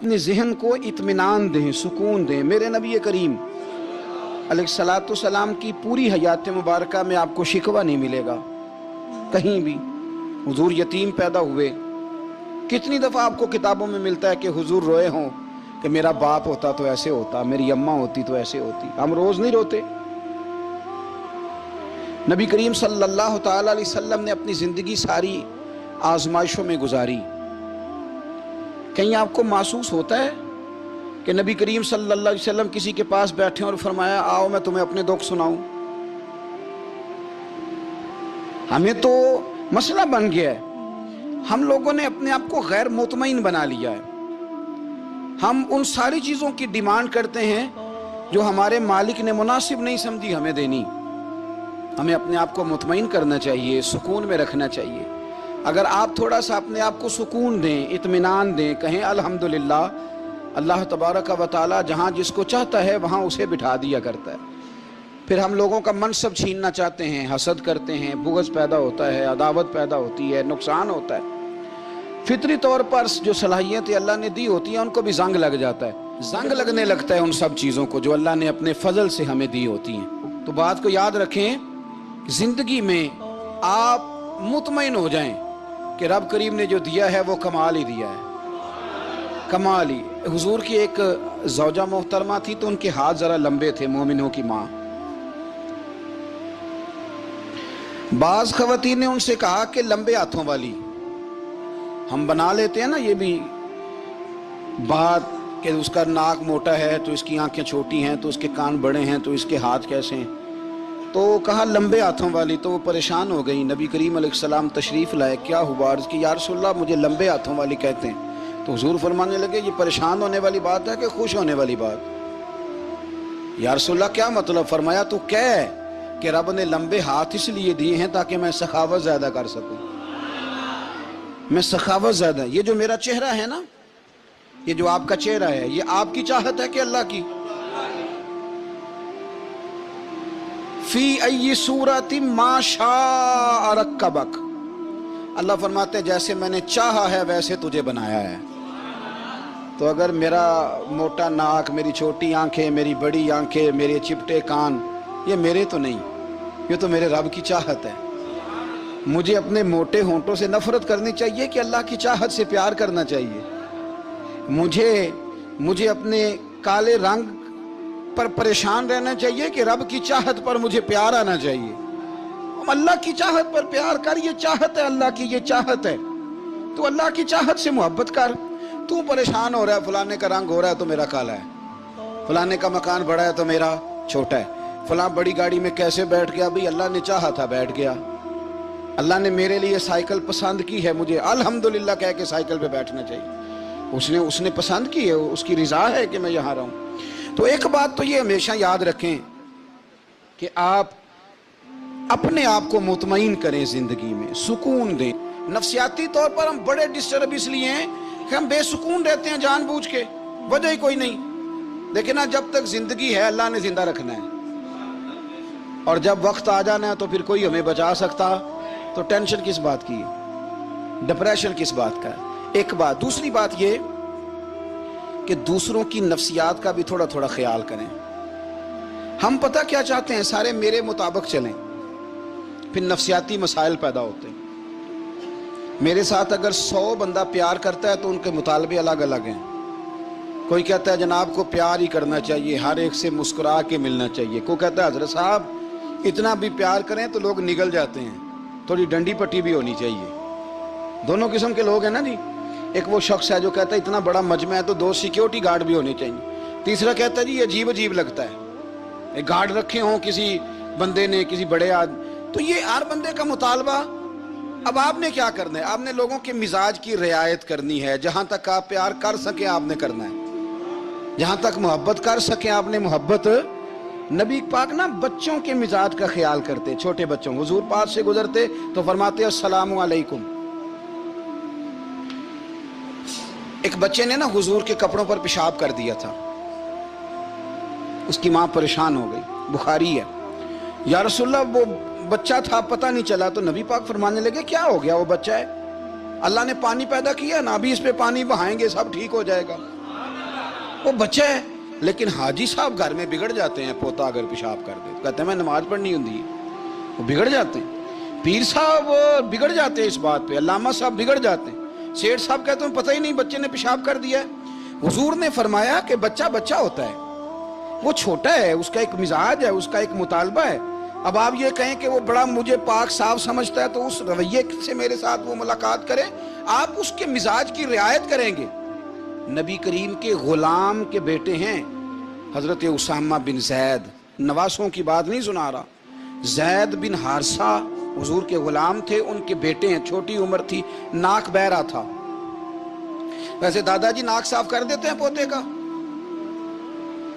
अपने ज़हन को इत्मीनान दें, सुकून दें। मेरे नबी करीम अलैहिस्सलातु सलाम की पूरी हयात मुबारका में आपको शिकवा नहीं मिलेगा कहीं भी। हुजूर यतीम पैदा हुए, कितनी दफ़ा आपको किताबों में मिलता है कि हुजूर रोए हों कि मेरा बाप होता तो ऐसे होता, मेरी अम्मा होती तो ऐसे होती। हम रोज़ नहीं रोते। नबी करीम सल्लल्लाहु तआला अलैहि वसल्लम ने अपनी ज़िंदगी सारी आजमाइशों में गुजारी। कहीं आपको महसूस होता है कि नबी करीम सल्लल्लाहु अलैहि वसल्लम किसी के पास बैठे और फरमाया आओ मैं तुम्हें अपने दुख सुनाऊं? हमें तो मसला बन गया है, हम लोगों ने अपने आप को गैर मुतमईन बना लिया है। हम उन सारी चीज़ों की डिमांड करते हैं जो हमारे मालिक ने मुनासिब नहीं समझी हमें देनी। हमें अपने आप को मुतमईन करना चाहिए, सुकून में रखना चाहिए। अगर आप थोड़ा सा अपने आप को सुकून दें, इत्मीनान दें, कहें अल्हम्दुलिल्लाह, अल्लाह तबारक व तआला जहाँ जिसको चाहता है वहाँ उसे बिठा दिया करता है। फिर हम लोगों का मनसब छीनना चाहते हैं, हसद करते हैं, बुग़्ज़ पैदा होता है, अदावत पैदा होती है, नुकसान होता है। फितरी तौर पर जो सलाहियतें अल्लाह ने दी होती हैं उनको भी जंग लग जाता है। जंग लगने लगता है उन सब चीज़ों को जो अल्लाह ने अपने फजल से हमें दी होती हैं। तो बात को याद रखें, ज़िंदगी में आप मुतमईन हो जाएं कि रब करीम ने जो दिया है वो कमाल ही दिया है, कमाल ही। हुजूर की एक ज़ौजा मोहतरमा थी तो उनके हाथ ज़रा लंबे थे, मोमिनों की माँ। बाज़ ख़वातीन ने उनसे कहा कि लंबे हाथों वाली, हम बना लेते हैं ना ये भी बात कि उसका नाक मोटा है तो इसकी आंखें छोटी हैं, तो उसके कान बड़े हैं तो इसके हाथ कैसे हैं। तो कहा लंबे हाथों वाली, तो वो परेशान हो गई। नबी करीम अलैहिस्सलाम तशरीफ़ लाए, क्या हुआ? अर्ज़ की या रसूलल्लाह मुझे लंबे हाथों वाली कहते हैं। तो हुजूर फरमाने लगे ये परेशान होने वाली बात है कि खुश होने वाली बात? या रसूलल्लाह क्या मतलब? फरमाया तू कह कि रब ने लंबे हाथ इसलिए दिए हैं ताकि मैं सखावत ज़्यादा कर सकूं, मैं सखावत ज़्यादा। ये जो मेरा चेहरा है ना, ये जो आपका चेहरा है, ये आपकी चाहत है कि अल्लाह की? फी अय्यि सूरति मा शाअ रक्कबक। अल्लाह फरमाते हैं जैसे मैंने चाहा है वैसे तुझे बनाया है। तो अगर मेरा मोटा नाक, मेरी छोटी आंखें, मेरी बड़ी आंखें, मेरे चिपटे कान, ये मेरे तो नहीं, ये तो मेरे रब की चाहत है। मुझे अपने मोटे होंठों से नफरत करनी चाहिए कि अल्लाह की चाहत से प्यार करना चाहिए? मुझे अपने काले रंग पर परेशान रहना चाहिए कि रब की चाहत पर मुझे प्यार आना चाहिए? हम अल्लाह की चाहत पर प्यार कर, ये चाहत है अल्लाह की, ये चाहत है। तो अल्लाह की चाहत से मोहब्बत कर। तू परेशान हो रहा है, फलाने का रंग हो रहा है तो मेरा काला है, फलाने का मकान बड़ा है तो मेरा छोटा है, फलां बड़ी गाड़ी में कैसे बैठ गया? भाई अल्लाह ने चाहा था बैठ गया। अल्लाह ने मेरे लिए साइकिल पसंद की है, मुझे अल्हम्दुलिल्लाह कह के साइकिल पे बैठना चाहिए। उसने पसंद की है, उसकी रिजा है कि मैं यहाँ रहूँ। तो एक बात तो ये हमेशा याद रखें कि आप अपने आप को मुतमईन करें, जिंदगी में सुकून दें। नफ्सियाती तौर पर हम बड़े डिस्टर्ब इसलिए हैं कि हम बेसुकून रहते हैं जानबूझ के, वजह ही कोई नहीं। लेकिन ना, जब तक जिंदगी है अल्लाह ने जिंदा रखना है, और जब वक्त आ जाना है तो फिर कोई हमें बचा सकता, तो टेंशन किस बात की, डिप्रेशन किस बात का? एक बात। दूसरी बात ये कि दूसरों की नफ्सियात का भी थोड़ा थोड़ा ख्याल करें। हम पता क्या चाहते हैं, सारे मेरे मुताबिक चलें, फिर नफ्सियाती मसाइल पैदा होते हैं। मेरे साथ अगर 100 बंदा प्यार करता है तो उनके मुतालबे अलग अलग हैं। कोई कहता है जनाब को प्यार ही करना चाहिए, हर एक से मुस्कुरा के मिलना चाहिए। कोई कहता है हजरत साहब इतना भी प्यार करें तो लोग निगल जाते हैं, थोड़ी डंडी पट्टी भी होनी चाहिए। दोनों किस्म के लोग हैं ना जी। एक वो शख्स है जो कहता है इतना बड़ा मजमा है तो 2 सिक्योरिटी गार्ड भी होने चाहिए। तीसरा कहता है जी अजीब अजीब लगता है, गार्ड रखे हों किसी बंदे ने, किसी बड़े आदमी। तो ये हर बंदे का मुतालबा। अब आपने क्या करना है? आपने लोगों के मिजाज की रियायत करनी है। जहां तक आप प्यार कर सके आपने करना है, जहां तक मोहब्बत कर सके आपने मोहब्बत। नबी पाक ना बच्चों के मिजाज का ख्याल करते, छोटे बच्चों। हुजूर पास से गुजरते तो फरमाते अस्सलामु अलैकुम। एक बच्चे ने ना हुजूर के कपड़ों पर पेशाब कर दिया था, उसकी माँ परेशान हो गई, बुखारी है। या रसूलल्लाह वो बच्चा था, पता नहीं चला। तो नबी पाक फरमाने लगे क्या हो गया? वो बच्चा है, अल्लाह ने पानी पैदा किया ना, अभी इस पे पानी बहाएंगे सब ठीक हो जाएगा। وہ بچہ ہے. لیکن حاجی صاحب گھر میں بگڑ جاتے ہیں. پوتا اگر پیشاب کر دے کہتے ہیں میں نماز پڑھنی ہوتی ہے, وہ بگڑ جاتے ہیں. پیر صاحب بگڑ جاتے ہیں اس بات پہ, علامہ صاحب بگڑ جاتے ہیں. سیٹھ صاحب کہتے ہیں پتہ ہی نہیں بچے نے پیشاب کر دیا ہے. حضور نے فرمایا کہ بچہ بچہ ہوتا ہے, وہ چھوٹا ہے, اس کا ایک مزاج ہے, اس کا ایک مطالبہ ہے. اب آپ یہ کہیں کہ وہ بڑا مجھے پاک صاف سمجھتا ہے تو اس رویے سے میرے ساتھ وہ ملاقات کرے. آپ اس کے مزاج کی رعایت کریں گے. نبی کریم کے غلام کے بیٹے ہیں حضرت اسامہ بن زید, نواسوں کی بات نہیں سنا رہا. زید بن حارثہ حضور کے غلام تھے, ان کے بیٹے ہیں. چھوٹی عمر تھی, ناک بہ رہا تھا. ویسے دادا جی ناک صاف کر دیتے ہیں پوتے کا؟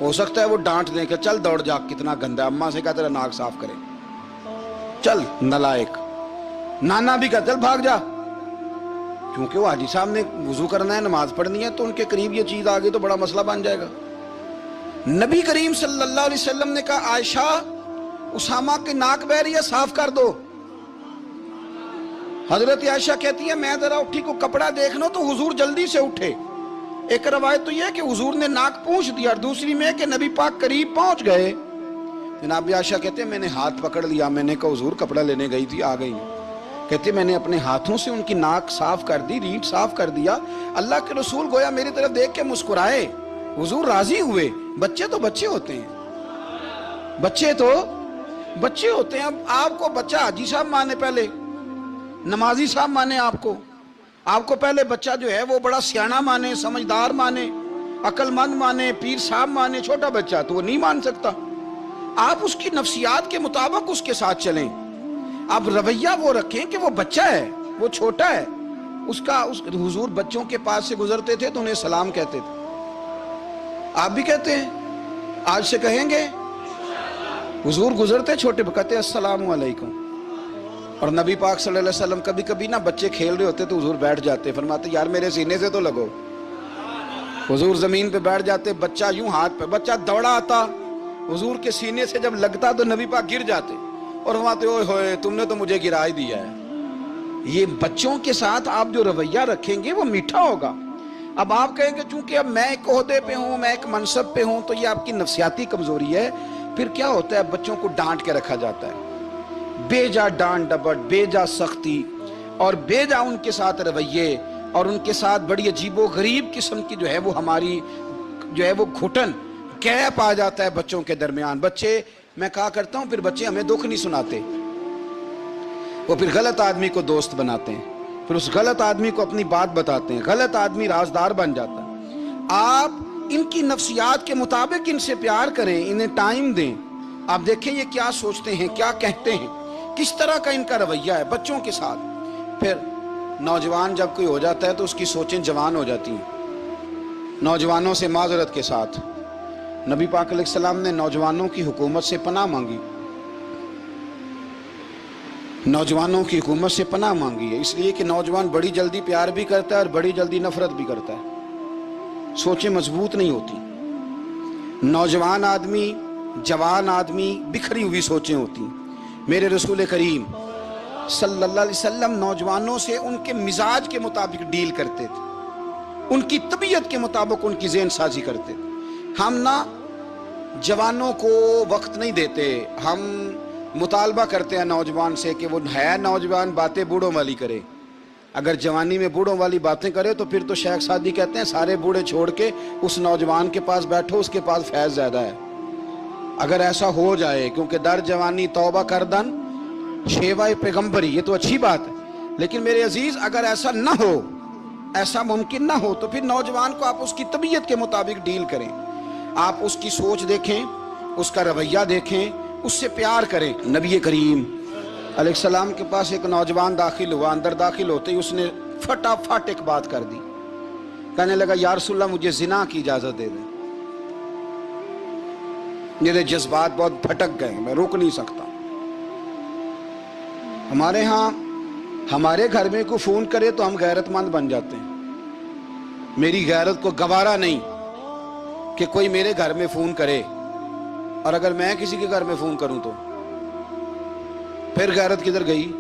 ہو سکتا ہے وہ ڈانٹ دیں کہ چل دوڑ جا, کتنا گندا, اماں سے کہا تیرا ناک صاف کرے, چل نلائق. نانا بھی کہا چل بھاگ جا, کیونکہ وہ حاجی صاحب نے وضو کرنا ہے, نماز پڑھنی ہے, تو ان کے قریب یہ چیز آ گئی تو بڑا مسئلہ بن جائے گا. نبی کریم صلی اللہ علیہ وسلم نے کہا عائشہ اسامہ کے ناک بہ رہی ہے, صاف کر دو. حضرت عائشہ کہتی ہے میں ذرا اٹھی کو کپڑا دیکھ لو تو حضور جلدی سے اٹھے. ایک روایت تو یہ ہے کہ حضور نے ناک پونچھ دیا, اور دوسری میں کہ نبی پاک قریب پہنچ گئے. جناب عائشہ کہتے ہیں میں نے ہاتھ پکڑ لیا, میں نے کہا حضور کپڑا لینے گئی تھی, آ گئی. کہتے میں نے اپنے ہاتھوں سے ان کی ناک صاف کر دی, ریٹ صاف کر دیا. اللہ کے رسول گویا میری طرف دیکھ کے مسکرائے, حضور راضی ہوئے. بچے تو بچے ہوتے ہیں, بچے تو بچے ہوتے ہیں. اب آپ کو بچہ حاجی صاحب مانے, پہلے نمازی صاحب مانے, آپ کو پہلے بچہ جو ہے وہ بڑا سیاںہ مانے, سمجھدار مانے, عقل مند مانے, پیر صاحب مانے. چھوٹا بچہ تو وہ نہیں مان سکتا. آپ اس کی نفسیات کے مطابق اس کے ساتھ چلیں. آپ رویہ وہ رکھیں کہ وہ بچہ ہے, وہ چھوٹا ہے. حضور بچوں کے پاس سے گزرتے تھے تو انہیں سلام کہتے تھے. آپ بھی کہتے ہیں, آج سے کہیں گے. حضور گزرتے چھوٹے کہتے السلام علیکم. اور نبی پاک صلی اللہ علیہ وسلم کبھی کبھی نا بچے کھیل رہے ہوتے تو حضور بیٹھ جاتے, فرماتے یار میرے سینے سے تو لگو. حضور زمین پہ بیٹھ جاتے, بچہ یوں ہاتھ پہ, بچہ دوڑا آتا, حضور کے سینے سے جب لگتا تو نبی پاک گر جاتے اور فرماتے اوئے ہوئے تم نے تو مجھے گرا ہی دیا ہے. یہ بچوں کے ساتھ آپ جو رویہ رکھیں گے وہ میٹھا ہوگا. اب آپ کہیں کہ چونکہ اب میں ایک عہدے پہ ہوں, میں ایک منصب پہ ہوں, تو یہ آپ کی نفسیاتی کمزوری ہے. پھر کیا ہوتا ہے, بچوں کو ڈانٹ کے رکھا جاتا ہے, بے جا ڈانٹ ڈپٹ, بے جا سختی, اور بے جا ان کے ساتھ رویے, اور ان کے ساتھ بڑی عجیب و غریب قسم کی جو ہے وہ ہماری جو ہے وہ گھٹن, گیپ آ جاتا ہے بچوں کے درمیان. بچے, میں کہا کرتا ہوں, پھر بچے ہمیں دکھ نہیں سناتے, وہ پھر غلط آدمی کو دوست بناتے ہیں, پھر اس غلط آدمی کو اپنی بات بتاتے ہیں, غلط آدمی رازدار بن جاتا ہے. آپ ان کی نفسیات کے مطابق ان سے پیار کریں, انہیں ٹائم دیں. آپ دیکھیں یہ کیا سوچتے ہیں, کیا کہتے ہیں, کس طرح کا ان کا رویہ ہے بچوں کے ساتھ. پھر نوجوان جب کوئی ہو جاتا ہے تو اس کی سوچیں جوان ہو جاتی ہیں. نوجوانوں سے معذرت کے ساتھ نبی پاک علیہ السلام نے نوجوانوں کی حکومت سے پناہ مانگی, نوجوانوں کی حکومت سے پناہ مانگی ہے, اس لیے کہ نوجوان بڑی جلدی پیار بھی کرتا ہے اور بڑی جلدی نفرت بھی کرتا ہے. سوچیں مضبوط نہیں ہوتی. نوجوان آدمی, جوان آدمی, بکھری ہوئی سوچیں ہوتی. میرے رسول کریم صلی اللہ علیہ وسلم نوجوانوں سے ان کے مزاج کے مطابق ڈیل کرتے تھے, ان کی طبیعت کے مطابق ان کی ذہن سازی کرتے تھے. ہم نہ جوانوں کو وقت نہیں دیتے, ہم مطالبہ کرتے ہیں نوجوان سے کہ وہ ہے نوجوان, باتیں بوڑھوں والی کرے. اگر جوانی میں بوڑھوں والی باتیں کرے تو پھر تو شیخ سعدی کہتے ہیں سارے بوڑھے چھوڑ کے اس نوجوان کے پاس بیٹھو, اس کے پاس فیض زیادہ ہے. اگر ایسا ہو جائے, کیونکہ در جوانی توبہ کردن شیوہ پیغمبری, یہ تو اچھی بات ہے, لیکن میرے عزیز اگر ایسا نہ ہو, ایسا ممکن نہ ہو, تو پھر نوجوان کو آپ اس کی طبیعت کے مطابق ڈیل کریں. آپ اس کی سوچ دیکھیں, اس کا رویہ دیکھیں, اس سے پیار کریں. نبی کریم علیہ السلام کے پاس ایک نوجوان داخل ہوا, اندر داخل ہوتے ہی اس نے فٹافٹ ایک بات کر دی. کہنے لگا یا رسول اللہ مجھے زنا کی اجازت دے دیں. میرے جذبات بہت بھٹک گئے, میں روک نہیں سکتا. ہمارے ہاں ہمارے گھر میں کوئی فون کرے تو ہم غیرت مند بن جاتے ہیں. میری غیرت کو گوارا نہیں کہ کوئی میرے گھر میں فون کرے, اور اگر میں کسی کے گھر میں فون کروں تو پھر غیرت کدھر گئی؟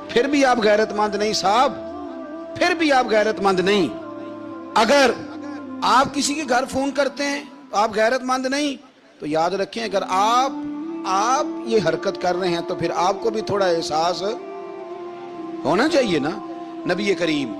پھر بھی آپ غیرت مند نہیں صاحب, پھر بھی آپ غیرت مند نہیں. اگر آپ کسی کے گھر فون کرتے ہیں آپ غیرت مند نہیں، تو یاد رکھیں اگر آپ یہ حرکت کر رہے ہیں تو پھر آپ کو بھی تھوڑا احساس ہونا چاہیے نا۔ نبی کریم